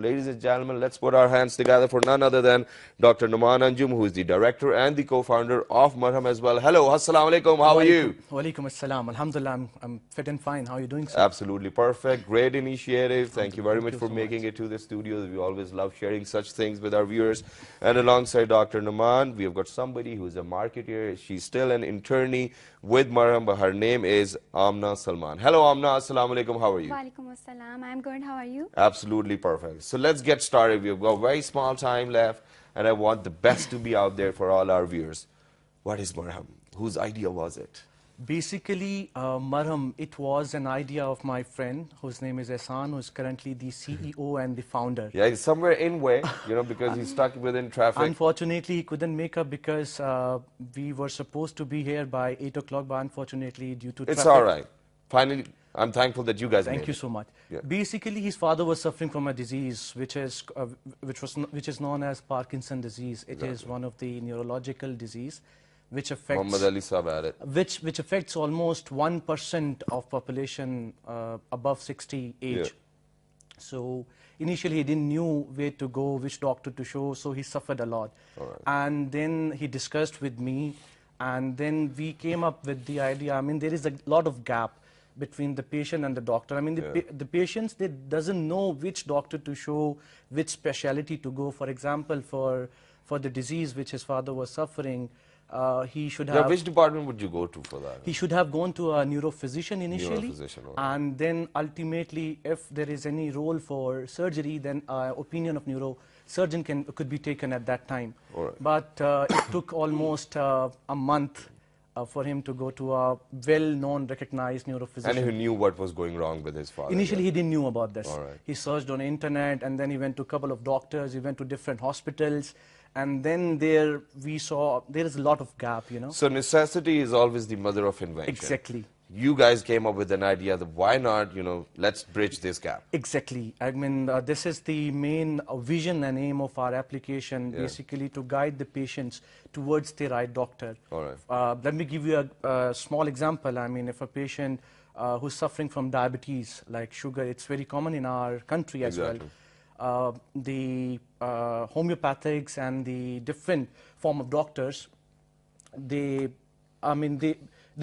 Ladies and gentlemen, let's put our hands together for none other than Dr. Numan Anjum, who is the director and the co-founder of MARHAM as well. Hello, assalamu alaikum, how are you? Walaikum assalam. Alhamdulillah, I'm fit and fine. How are you doing, sir? Absolutely perfect. Great initiative. Thank you very much for so making much. it to the studio. We always love sharing such things with our viewers. And alongside Dr. Numan, we have got somebody who is a marketer. She's still an internee with MARHAM, but her name is Amna Salman. Hello, Amna. Assalamu alaikum. How are you? Walaikum assalam. I'm good. How are you? Absolutely perfect. So let's get started. We've got very small time left, and I want the best to be out there for all our viewers. What is MARHAM? Whose idea was it? Basically, MARHAM, it was an idea of my friend, whose name is Ehsan, who is currently the CEO and the founder. Yeah, he's somewhere in way, because he's stuck within traffic. Unfortunately, he couldn't make up because we were supposed to be here by 8 o'clock, but unfortunately, due to traffic... It's all right. Finally, I'm thankful that you guys made it. Thank you so much. Yeah. Basically, his father was suffering from a disease which is known as Parkinson's disease. It is one of the neurological disease which affects Muhammad Ali Sahab had it. which affects almost 1% of population above 60 age. Yeah. So initially he didn't knew where to go, which doctor to show, so he suffered a lot. All right. And then he discussed with me, and then we came up with the idea. I mean, there is a lot of gap between the patient and the doctor. I mean, the patients, they doesn't know which doctor to show, which specialty to go. For example, for the disease which his father was suffering, he should have... Yeah, which department would you go to for that? He should have gone to a neurophysician initially. Neurophysician, okay. And then ultimately, if there is any role for surgery, then opinion of neurosurgeon could be taken at that time. All right. But it took almost a month for him to go to a well-known, recognized neurophysician. And he knew what was going wrong with his father. Initially, he didn't know about this. All right. He searched on the internet, and then he went to a couple of doctors, he went to different hospitals, and then there we saw there is a lot of gap, So necessity is always the mother of invention. Exactly. You guys came up with an idea that why not, let's bridge this gap. Exactly. I mean, this is the main vision and aim of our application, basically to guide the patients towards the right doctor. All right. Let me give you a small example. I mean, if a patient who's suffering from diabetes, like sugar, it's very common in our country as well. The homeopathics and the different form of doctors, they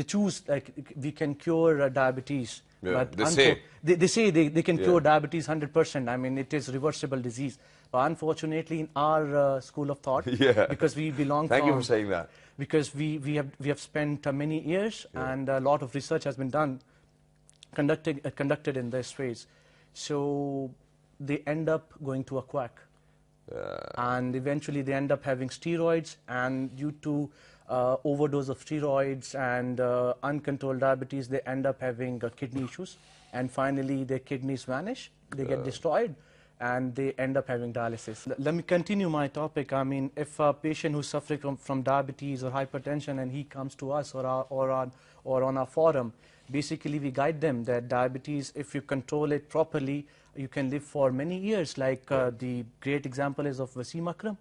choose, like, we can cure diabetes. Yeah, But they say they can cure diabetes 100%. I mean, it is reversible disease. But unfortunately, in our school of thought, because we belong Thank you for saying that. Because we have spent many years and a lot of research has been done, conducted in this phase. So they end up going to a quack. And eventually they end up having steroids, and due to overdose of steroids and uncontrolled diabetes, they end up having kidney issues, and finally their kidneys vanish, they get destroyed, and they end up having dialysis. Let me continue my topic. I mean, if a patient who's suffering from diabetes or hypertension and he comes to us or on our forum, basically we guide them that diabetes, if you control it properly, you can live for many years. Like the great example is of Wasim Akram.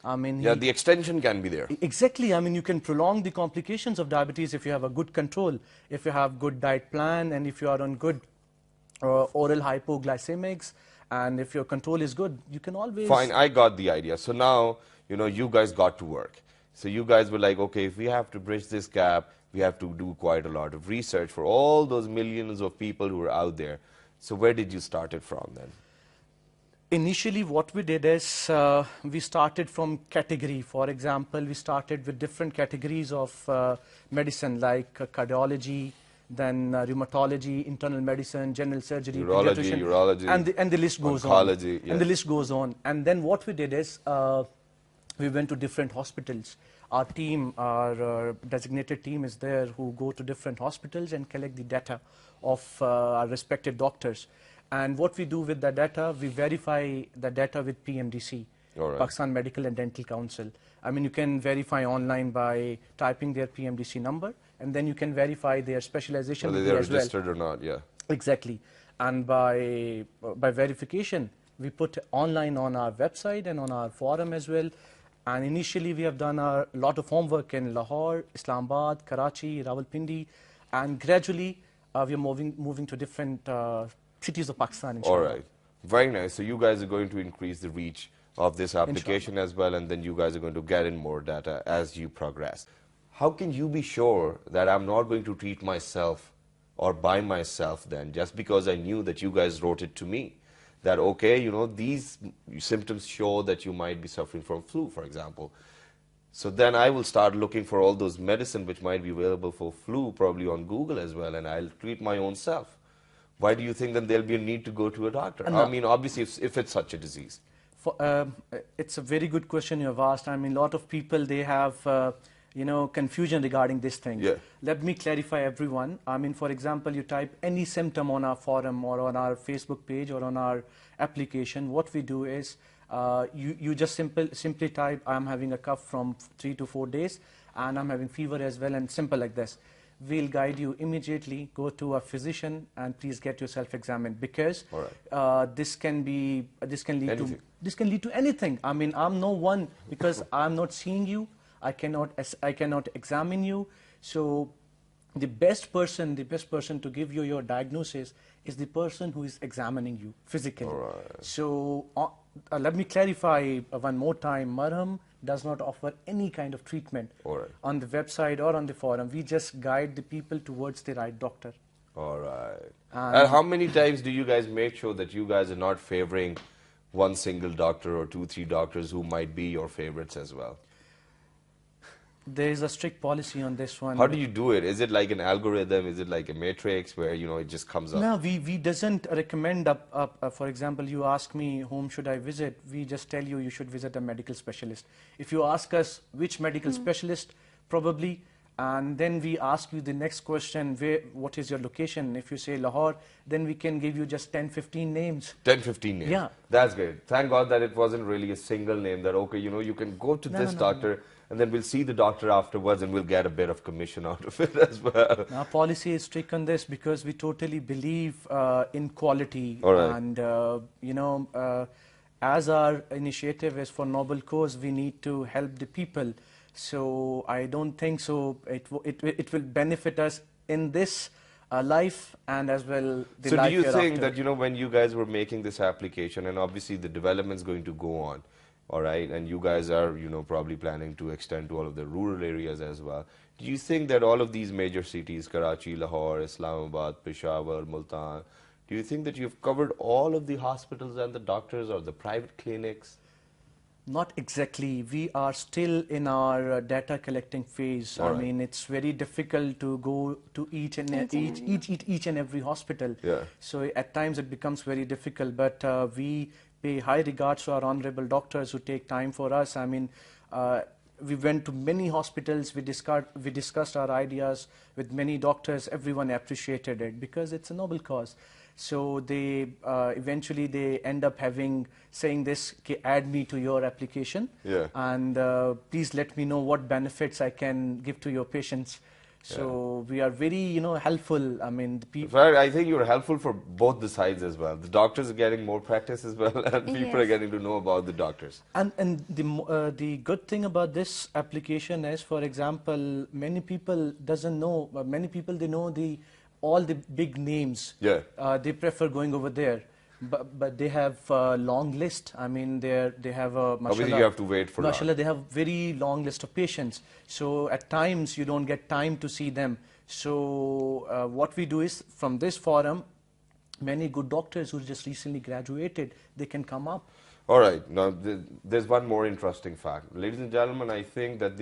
I mean, the extension can be there. Exactly. I mean, you can prolong the complications of diabetes if you have a good control, if you have good diet plan, and if you are on good oral hypoglycemics, and if your control is good, you can always... Fine, I got the idea. So now, you guys got to work. So you guys were like, okay, if we have to bridge this gap, we have to do quite a lot of research for all those millions of people who are out there. So where did you start it from then? Initially, what we did is we started from category. For example, we started with different categories of medicine, like cardiology, then rheumatology, internal medicine, general surgery, urology, and the list goes oncology, on. And the list goes on. And then what we did is we went to different hospitals. Our team, our designated team is there who go to different hospitals and collect the data of our respected doctors. And what we do with the data, we verify the data with PMDC, Pakistan Medical and Dental Council. I mean, you can verify online by typing their PMDC number, and then you can verify their specialization. Whether they're registered or not, Exactly. And by verification, we put online on our website and on our forum as well. And initially, we have done a lot of homework in Lahore, Islamabad, Karachi, Rawalpindi, and gradually we are moving to different cities of Pakistan. All right. Very nice. So you guys are going to increase the reach of this application as well, and then you guys are going to get in more data as you progress. How can you be sure that I'm not going to treat myself or by myself then, just because I knew that you guys wrote it to me? That, okay, you know, these symptoms show that you might be suffering from flu, for example. So then I will start looking for all those medicine which might be available for flu, probably on Google as well, and I'll treat my own self. Why do you think that there'll be a need to go to a doctor? I mean, obviously, if it's such a disease. It's a very good question you have asked. I mean, a lot of people, they have, confusion regarding this thing. Yeah. Let me clarify everyone. I mean, for example, you type any symptom on our forum or on our Facebook page or on our application. What we do is, you just simply type, I'm having a cough from 3 to 4 days, and I'm having fever as well, and simple like this. We'll guide you immediately, go to a physician, and please get yourself examined, because this can lead to anything. I mean, I'm no one, because I'm not seeing you. I cannot examine you. So the best person to give you your diagnosis is the person who is examining you physically. So let me clarify one more time. MARHAM does not offer any kind of treatment on the website or on the forum. We just guide the people towards the right doctor. All right. And how many times do you guys make sure that you guys are not favoring one single doctor or 2-3 doctors who might be your favorites as well? There is a strict policy on this one. How do you do it? Is it like an algorithm? Is it like a matrix where, you know, it just comes up? No, we doesn't recommend for example, you ask me whom should I visit, we just tell you should visit a medical specialist. If you ask us which medical specialist, probably, and then we ask you the next question, what is your location? If you say Lahore, then we can give you just 10-15 names. 10-15 names? Yeah. That's great. Thank God that it wasn't really a single name that, okay, you know, you can go to this doctor, and then we'll see the doctor afterwards and we'll get a bit of commission out of it as well. Our policy is strict on this because we totally believe in quality. And, as our initiative is for noble cause, we need to help the people. So I don't think so. It will benefit us in this life and as well the life hereafter. So do you think that, you know, when you guys were making this application, and obviously the development's going to go on, all right, and you guys are, you know, probably planning to extend to all of the rural areas as well. Do you think that all of these major cities, Karachi, Lahore, Islamabad, Peshawar, Multan, do you think that you've covered all of the hospitals and the doctors or the private clinics? Not exactly. We are still in our data collecting phase. I mean, it's very difficult to go to each and every hospital. So at times it becomes very difficult, but we pay high regards to our honorable doctors who take time for us. I mean, we went to many hospitals, we discussed our ideas with many doctors. Everyone appreciated it because it's a noble cause. So they eventually they end up saying this, add me to your application, and please let me know what benefits I can give to your patients. So we are very, helpful. I mean, the people. I think you're helpful for both the sides as well. The doctors are getting more practice as well, and people are getting to know about the doctors. And the good thing about this application is, for example, many people doesn't know. Many people, they know all the big names. They prefer going over there. But they have a long list. I mean, they have a, mashallah, obviously you have to wait for mashallah, they have very long list of patients. So at times you don't get time to see them. So what we do is, from this forum, many good doctors who just recently graduated, they can come up. All right. Now, there's one more interesting fact. Ladies and gentlemen, I think that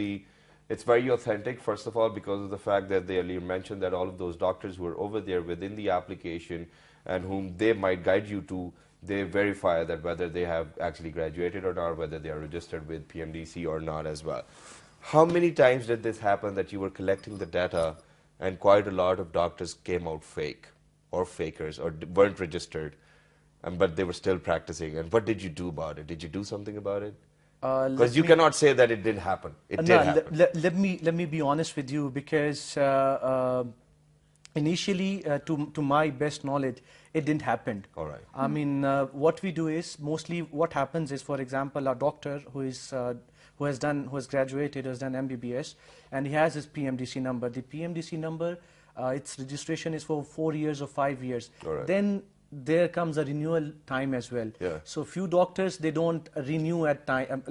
it's very authentic, first of all, because of the fact that they earlier mentioned that all of those doctors who are over there within the application and whom they might guide you to, they verify that whether they have actually graduated or not, whether they are registered with PMDC or not as well. How many times did this happen that you were collecting the data and quite a lot of doctors came out fake or fakers or weren't registered, but they were still practicing? And what did you do about it? Did you do something about it? Because you cannot say that it didn't happen. It did happen. Let me be honest with you, because initially, to my best knowledge, it didn't happen. All right. I mean, what we do is, mostly what happens is, for example, a doctor who has graduated, has done MBBS, and he has his PMDC number. The PMDC number, its registration is for 4 years or 5 years. All right. Then there comes a renewal time as well. Yeah. So few doctors, they don't renew at time,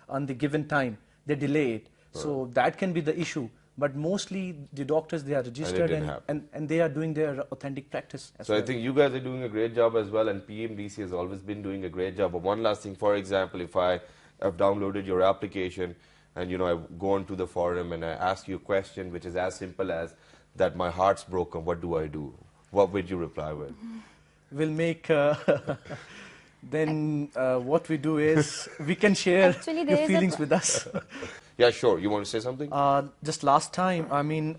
on the given time, they delay it. So that can be the issue. But mostly the doctors, they are registered didn't happen. and they are doing their authentic practice as So well. I think you guys are doing a great job as well, and PMDC has always been doing a great job. But one last thing, for example, if I have downloaded your application and I go onto the forum and I ask you a question which is as simple as that my heart's broken, what do I do? What would you reply with? We'll make, then what we do is we can share Actually, your there is a feelings with us. Yeah, sure. You want to say something? Just last time, I mean,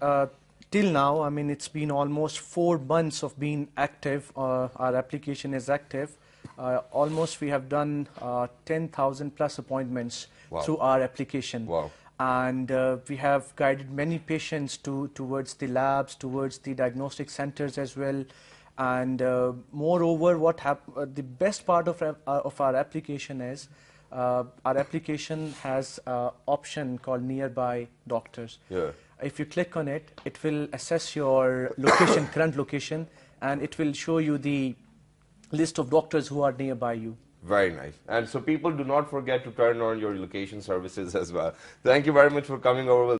till now, I mean, it's been almost 4 months of being active. Our application is active. Almost we have done 10,000 plus appointments Wow. through our application. Wow. And we have guided many patients towards the labs, towards the diagnostic centers as well. And moreover, the best part of our application is our application has an option called nearby doctors. Yeah. If you click on it, it will assess your location, current location, and it will show you the list of doctors who are nearby you. Very nice. And so people do not forget to turn on your location services as well. Thank you very much for coming over.